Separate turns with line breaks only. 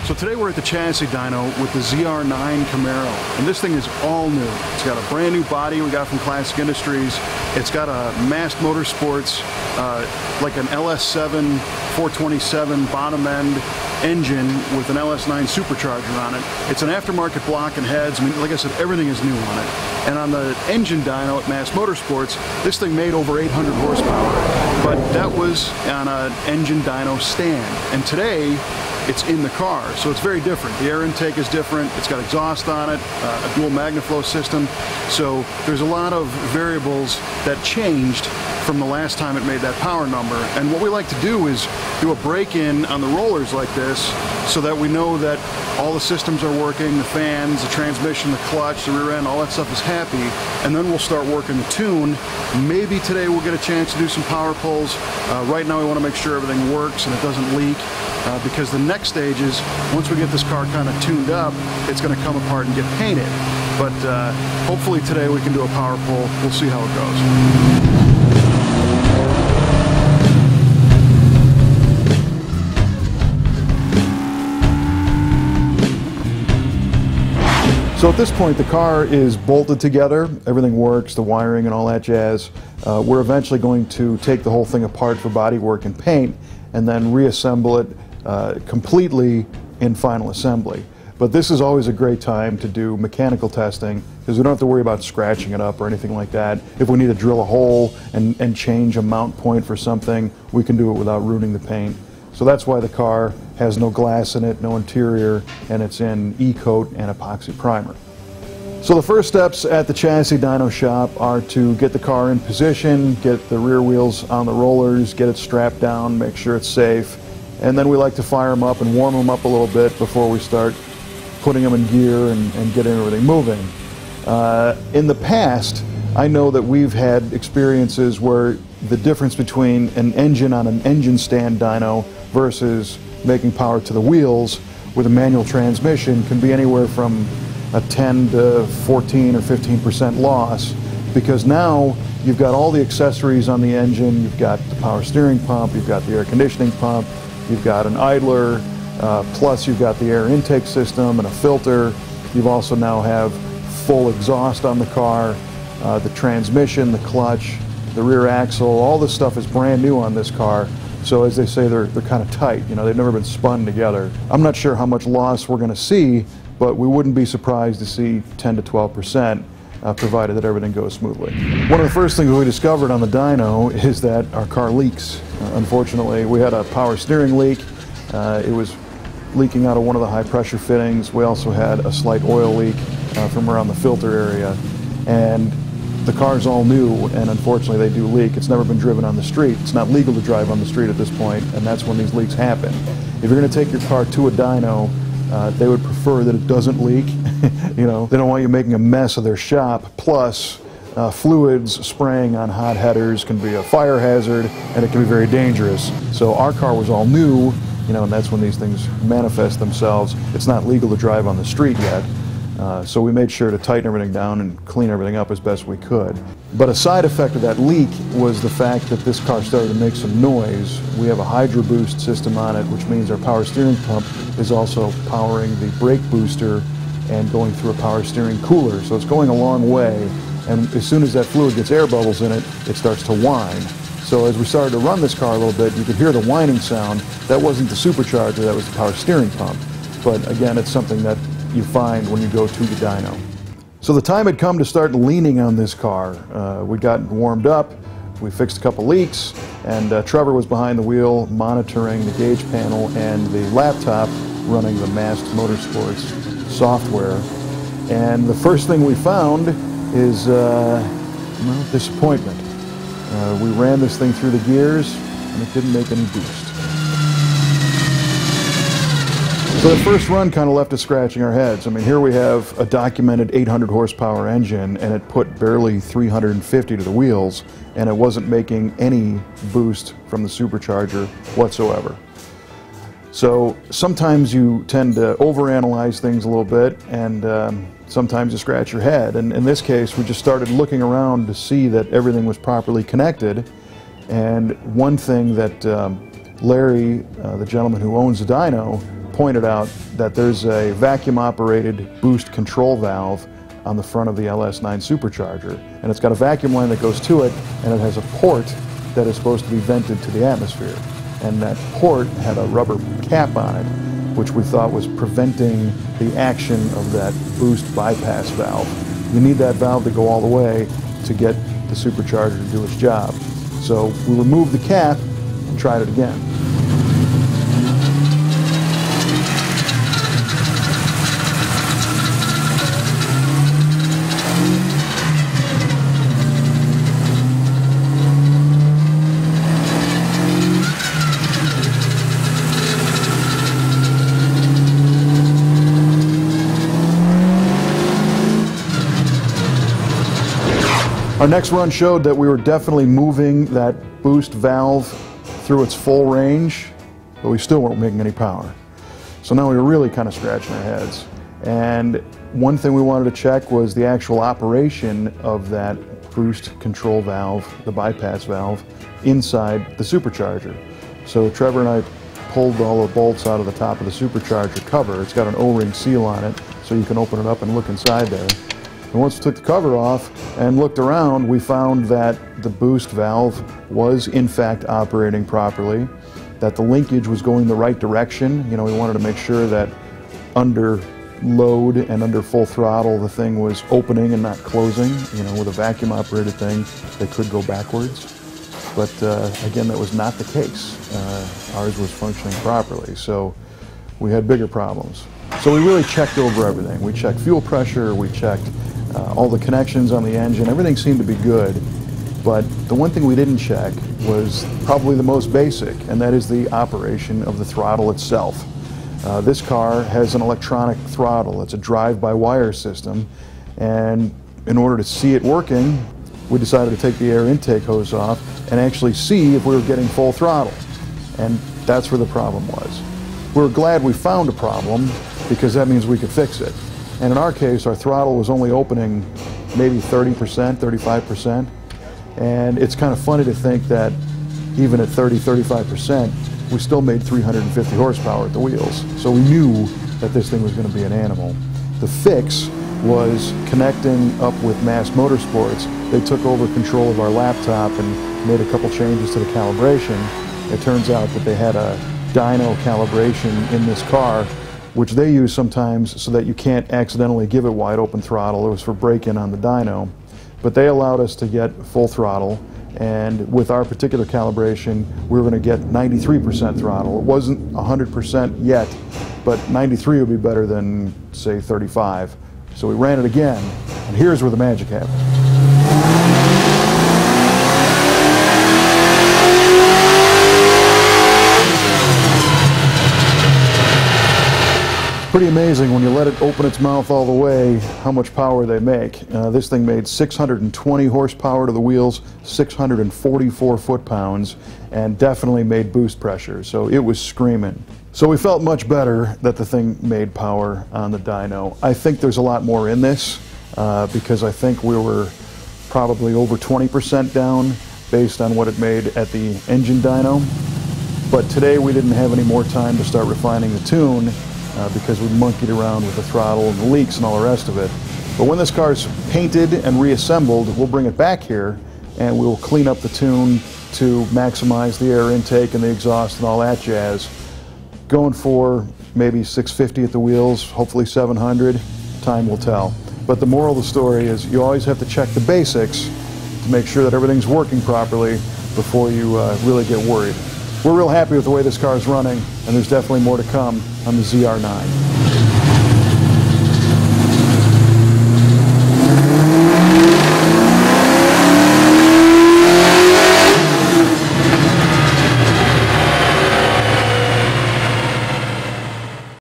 So today we're at the chassis dyno with the ZR9 Camaro, and this thing is all new. It's got a brand new body we got from Classic Industries. It's got a massed motorsports, like an LS7 427 bottom end engine with an LS9 Supercharger on it. It's an aftermarket block and heads. I mean, like I said, everything is new on it. And on the engine dyno at Mass Motorsports, this thing made over 800 horsepower, but that was on an engine dyno stand. And today, it's in the car, so it's very different. The air intake is different, it's got exhaust on it, a dual MagnaFlow system, so there's a lot of variables that changed from the last time it made that power number. And what we like to do is do a break-in on the rollers like this so that we know that all the systems are working, the fans, the transmission, the clutch, the rear end, all that stuff is happy, and then we'll start working the tune. Maybe today we'll get a chance to do some power pulls. Right now we want to make sure everything works and it doesn't leak, because the next stage is, once we get this car kind of tuned up, it's going to come apart and get painted. But hopefully today we can do a power pull. We'll see how it goes. So at this point the car is bolted together, everything works, the wiring and all that jazz. We're eventually going to take the whole thing apart for body work and paint and then reassemble it completely in final assembly. But this is always a great time to do mechanical testing because we don't have to worry about scratching it up or anything like that. If we need to drill a hole and change a mount point for something, we can do it without ruining the paint. So that's why the car has no glass in it, no interior, and it's in E-coat and epoxy primer. So the first steps at the chassis dyno shop are to get the car in position, get the rear wheels on the rollers, get it strapped down, make sure it's safe, and then we like to fire them up and warm them up a little bit before we start putting them in gear and getting everything moving. In the past, I know that we've had experiences where the difference between an engine on an engine stand dyno versus making power to the wheels with a manual transmission can be anywhere from a 10 to 14 or 15% loss, because now you've got all the accessories on the engine. You've got the power steering pump, you've got the air conditioning pump, you've got an idler, plus you've got the air intake system and a filter. You've also now have full exhaust on the car, the transmission, the clutch, the rear axle, all this stuff is brand new on this car. So as they say, they're kind of tight, you know, they've never been spun together. I'm not sure how much loss we're going to see, but we wouldn't be surprised to see 10 to 12%, provided that everything goes smoothly. One of the first things we discovered on the dyno is that our car leaks. Unfortunately, we had a power steering leak. It was leaking out of one of the high pressure fittings. We also had a slight oil leak from around the filter area. And the car's all new, and unfortunately they do leak. It's never been driven on the street. It's not legal to drive on the street at this point, and that's when these leaks happen. If you're going to take your car to a dyno, they would prefer that it doesn't leak. You know, they don't want you making a mess of their shop. Plus, fluids spraying on hot headers can be a fire hazard, and it can be very dangerous. So our car was all new, you know, and that's when these things manifest themselves. It's not legal to drive on the street yet. So we made sure to tighten everything down and clean everything up as best we could. But a side effect of that leak was the fact that this car started to make some noise. We have a Hydro Boost system on it, which means our power steering pump is also powering the brake booster and going through a power steering cooler. So it's going a long way, and as soon as that fluid gets air bubbles in it, it starts to whine. So as we started to run this car a little bit, you could hear the whining sound. That wasn't the supercharger, that was the power steering pump. But again, it's something that you find when you go to the dyno. So the time had come to start leaning on this car. We'd gotten warmed up, we fixed a couple leaks, and Trevor was behind the wheel monitoring the gauge panel and the laptop running the Massed Motorsports software. And the first thing we found is well, disappointment. We ran this thing through the gears and it didn't make any boost. So the first run kind of left us scratching our heads. I mean, here we have a documented 800 horsepower engine, and it put barely 350 to the wheels, and it wasn't making any boost from the supercharger whatsoever. So sometimes you tend to overanalyze things a little bit, and sometimes you scratch your head. And in this case, we just started looking around to see that everything was properly connected. And one thing that Larry, the gentleman who owns the dyno, pointed out that there's a vacuum-operated boost control valve on the front of the LS9 Supercharger, and it's got a vacuum line that goes to it, and it has a port that is supposed to be vented to the atmosphere. And that port had a rubber cap on it, which we thought was preventing the action of that boost bypass valve. You need that valve to go all the way to get the supercharger to do its job. So we removed the cap and tried it again. Our next run showed that we were definitely moving that boost valve through its full range, but we still weren't making any power. So now we were really kind of scratching our heads. And one thing we wanted to check was the actual operation of that boost control valve, the bypass valve, inside the supercharger. So Trevor and I pulled all the bolts out of the top of the supercharger cover. It's got an O-ring seal on it, so you can open it up and look inside there. And once we took the cover off and looked around, we found that the boost valve was in fact operating properly, that the linkage was going the right direction. You know, we wanted to make sure that under load and under full throttle the thing was opening and not closing. You know, with a vacuum operated thing, they could go backwards. But again, that was not the case. Ours was functioning properly, so we had bigger problems. So we really checked over everything. We checked fuel pressure, we checked all the connections on the engine. Everything seemed to be good, but the one thing we didn't check was probably the most basic, and that is the operation of the throttle itself. This car has an electronic throttle. It's a drive-by-wire system, and in order to see it working, we decided to take the air intake hose off and actually see if we were getting full throttle, and that's where the problem was. We were glad we found a problem because that means we could fix it. And in our case, our throttle was only opening maybe 30%, 35%. And it's kind of funny to think that even at 30, 35%, we still made 350 horsepower at the wheels. So we knew that this thing was going to be an animal. The fix was connecting up with Mass Motorsports. They took over control of our laptop and made a couple changes to the calibration. It turns out that they had a dyno calibration in this car, which they use sometimes so that you can't accidentally give it wide open throttle. It was for break-in on the dyno. But they allowed us to get full throttle, and with our particular calibration, we were going to get 93% throttle. It wasn't 100% yet, but 93 would be better than, say, 35. So we ran it again, and here's where the magic happened. Pretty amazing when you let it open its mouth all the way how much power they make. This thing made 620 horsepower to the wheels, 644 foot-pounds, and definitely made boost pressure, so it was screaming. So we felt much better that the thing made power on the dyno. I think there's a lot more in this because I think we were probably over 20% down based on what it made at the engine dyno. But today we didn't have any more time to start refining the tune because we monkeyed around with the throttle and the leaks and all the rest of it. But when this car's painted and reassembled, we'll bring it back here and we'll clean up the tune to maximize the air intake and the exhaust and all that jazz. Going for maybe 650 at the wheels, hopefully 700, time will tell. But the moral of the story is you always have to check the basics to make sure that everything's working properly before you really get worried. We're real happy with the way this car is running, and there's definitely more to come on the ZR9.